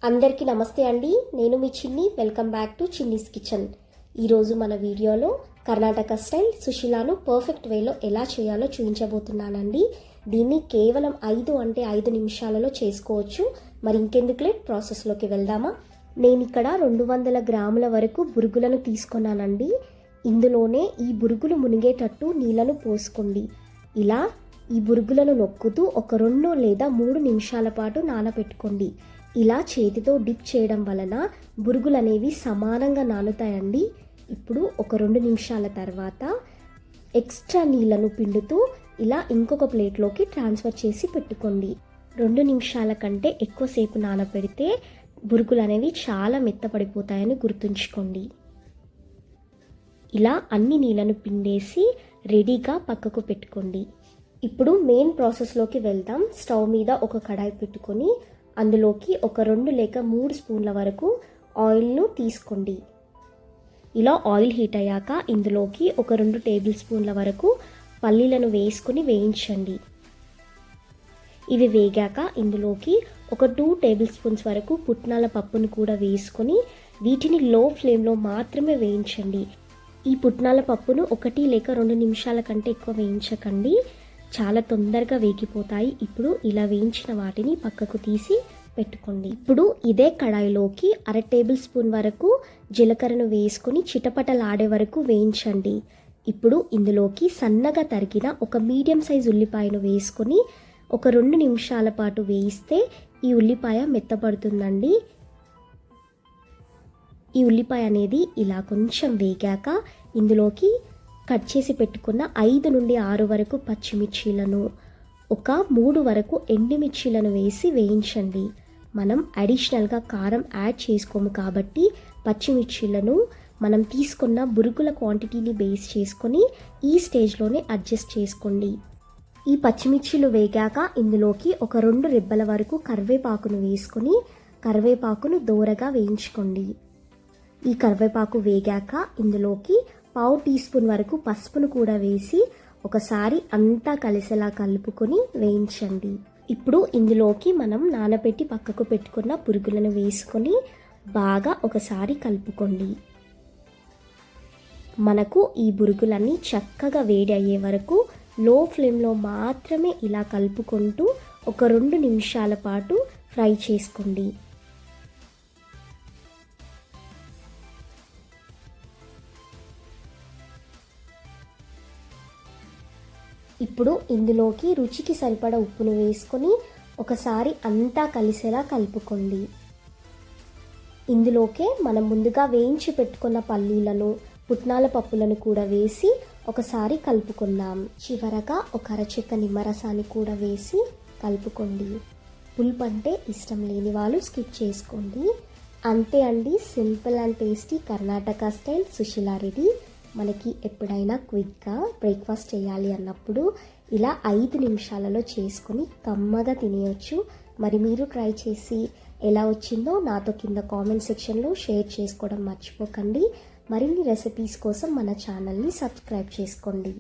అందరికీ నమస్తే అండి. నేను మీ చిన్ని. Welcome back to Chinni's kitchen. ఈరోజు మన వీడియోలో కర్ణాటక స్టైల్ సుశీలాను పర్ఫెక్ట్ వేలో ఎలా చేయాలో చూపించబోతున్నానండి. దీన్ని కేవలం 5 నిమిషాలలో చేసుకోవచ్చు. మరి ఇంకెందుకు లేట్, ప్రాసెస్లోకి వెళ్దామా. నేను ఇక్కడ 200 గ్రాముల వరకు బురుగులను తీసుకున్నానండి. ఇందులోనే ఈ బురుగులు మునిగేటట్టు నీళ్ళను పోసుకోండి. ఇలా ఈ బురుగులను నొక్కుతూ ఒక 2 లేదా 3 నిమిషాల పాటు నానబెట్టుకోండి. ఇలా చేతితో డిప్ చేయడం వలన బురుగులు అనేవి సమానంగా నానుతాయండి. ఇప్పుడు ఒక 2 నిమిషాల తర్వాత ఎక్స్ట్రా నీళ్ళను పిండుతూ ఇలా ఇంకొక ప్లేట్లోకి ట్రాన్స్ఫర్ చేసి పెట్టుకోండి. 2 నిమిషాల కంటే ఎక్కువసేపు నానబెడితే బురుగులు అనేవి చాలా మెత్తపడిపోతాయని గుర్తుంచుకోండి. ఇలా అన్ని నీళ్ళను పిండేసి రెడీగా పక్కకు పెట్టుకోండి. ఇప్పుడు మెయిన్ ప్రాసెస్లోకి వెళ్దాం. స్టవ్ మీద ఒక కడాయి పెట్టుకొని అందులోకి ఒక 2 లేక 3 స్పూన్ల వరకు ఆయిల్ను తీసుకోండి. ఇలా ఆయిల్ హీట్ అయ్యాక ఇందులోకి ఒక 2 టేబుల్ స్పూన్ల వరకు పల్లీలను వేసుకొని వేయించండి. ఇవి వేగాక ఇందులోకి ఒక 2 టేబుల్ స్పూన్స్ వరకు పుట్నాల పప్పును కూడా వేసుకొని వీటిని లో ఫ్లేమ్లో మాత్రమే వేయించండి. ఈ పుట్నాల పప్పును 1 లేక 2 నిమిషాల కంటే ఎక్కువ వేయించకండి, చాలా తొందరగా వేగిపోతాయి. ఇప్పుడు ఇలా వేయించిన వాటిని పక్కకు తీసి పెట్టుకోండి. ఇప్పుడు ఇదే కడాయిలోకి 1/2 టేబుల్ స్పూన్ వరకు జీలకర్రను వేసుకొని చిటపటలాడే వరకు వేయించండి. ఇప్పుడు ఇందులోకి సన్నగా తరిగిన ఒక మీడియం సైజ్ ఉల్లిపాయను వేసుకొని ఒక 2 నిమిషాల పాటు వేయిస్తే ఈ ఉల్లిపాయ మెత్తపడుతుందండి. ఈ ఉల్లిపాయ అనేది ఇలా కొంచెం వేగాక ఇందులోకి కట్ చేసి పెట్టుకున్న 5 నుండి 6 వరకు పచ్చిమిర్చీలను, ఒక 3 వరకు ఎండుమిర్చీలను వేసి వేయించండి. మనం అడిషనల్గా కారం యాడ్ చేసుకోము కాబట్టి పచ్చిమిర్చీలను మనం తీసుకున్న బురుగుల క్వాంటిటీని బేస్ చేసుకొని ఈ స్టేజ్లోనే అడ్జస్ట్ చేసుకోండి. ఈ పచ్చిమిర్చీలు వేగాక ఇందులోకి ఒక 2 రెబ్బల వరకు కరివేపాకును వేసుకొని కరివేపాకును దోరగా వేయించుకోండి. ఈ కరివేపాకు వేగాక ఇందులోకి 1/2 టీ స్పూన్ వరకు పసుపును కూడా వేసి ఒకసారి అంతా కలిసేలా కలుపుకొని వేయించండి. ఇప్పుడు ఇందులోకి మనం నానబెట్టి పక్కకు పెట్టుకున్న పురుగులను వేసుకొని బాగా ఒకసారి కలుపుకోండి. మనకు ఈ బురుగులన్నీ చక్కగా వేడి అయ్యే వరకు లో ఫ్లేమ్లో మాత్రమే ఇలా కలుపుకుంటూ ఒక 2 నిమిషాల పాటు ఫ్రై చేసుకోండి. ఇప్పుడు ఇందులోకి రుచికి సరిపడా ఉప్పును వేసుకొని ఒకసారి అంతా కలిసేలా కలుపుకోండి. ఇందులోకే మనం ముందుగా వేయించి పెట్టుకున్న పల్లీలను, పుట్నాల పప్పులను కూడా వేసి ఒకసారి కలుపుకుందాం. చివరగా ఒక అరచెక్క నిమ్మరసాన్ని కూడా వేసి కలుపుకోండి. పులుపు అంటే ఇష్టం లేని వాళ్ళు స్కిప్ చేసుకోండి. అంతే అండి, simple and tasty Karnataka style సుశీలా రెడీ. మనకి ఎప్పుడైనా క్విక్గా బ్రేక్ఫాస్ట్ చేయాలి అన్నప్పుడు ఇలా 5 నిమిషాలలో చేసుకొని కమ్మగా తినేయచ్చు. మరి మీరు ట్రై చేసి ఎలా వచ్చిందో నాతో కింద కామెంట్ సెక్షన్లో షేర్ చేసుకోవడం మర్చిపోకండి. మరిన్ని రెసిపీస్ కోసం మన ఛానల్ని సబ్స్క్రైబ్ చేసుకోండి.